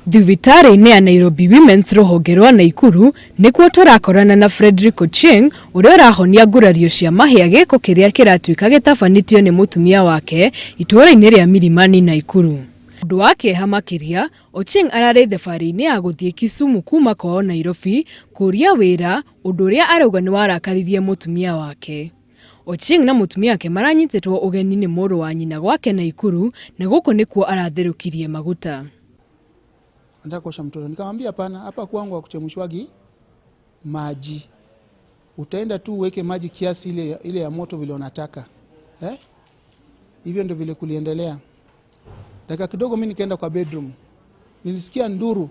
Thibitarĩ-inĩ ya Nairobi Women's rũhonge rwa Naikuru nĩkuo tũrakorana na Frederick Ochieng ũrĩa ũrahonia ngurario cia mahĩa gĩko kĩrĩa kĩratuĩka gĩtabanĩtio nĩ mũtumia wake itũũra-inĩ rĩa Milimani Naikuru. Ũndũ wa kĩeha makĩria, Ochieng ararĩ thabarĩ-inĩ ya gũthiĩ Kisumu kuma kwao Nairobi kũria wĩra, ũndũ ũrĩa arauga nĩ warakaririe mũtumia wake. Ochieng na mũtumia wake maranyitĩtwo ũgeni nĩ mũrũ wa nyina gwake Naikuru, na gũkũ nĩkuo aratherũkirie maguta. Nataka kuosha mtoto. Nikamwambia hapana, hapa kwangu hakuchemshwagi maji. Utaenda tu uweke maji kiasi ile ya moto vile unataka. Hivyo ndio vile kuliendelea. Dakika kidogo mimi nikaenda kwa bedroom. Nilisikia nduru.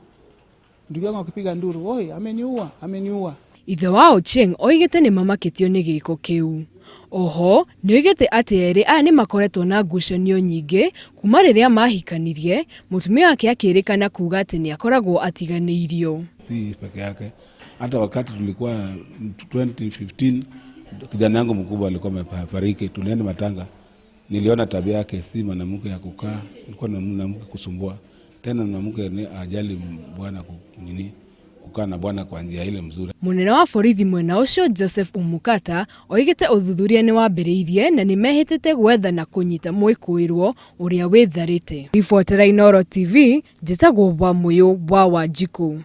Ndugu yangu akipiga nduru. Oi, ameniua, ameniua. Ithe wa Ochieng oigĩte nĩ mamakĩtio nĩ gĩko kĩu. Oho, nĩoigĩte atĩ erĩ aya nĩ makoretwo na ngucanio nyingĩ kuma rĩrĩa mahikanirie, mũtumia wake akĩrĩkana kuuga atĩ nĩ akoragwo atiganĩirio. Si peke yake, hata wakati tulikuwa 2015 kijana yangu mkubwa alikuwa amefariki, tulienda matanga. Niliona tabia yake si mwanamke ya kukaa, alikuwa na mwanamke kusumbua. Tena mwanamke ni ajali bwana kukaa na bwana kwa njia ile mzuri. Munene wa borithi mwena ũcio Joseph Umukata oigĩte ũthuthuria nĩ wambĩrĩirie na nĩ mehĩtĩte gwetha na kũnyita mwĩkũĩrwo ũrĩa wĩtharĩte. Ribotera Inooro TV, njĩtagwo Bwa Mũyũ Bwa Wanjikũ.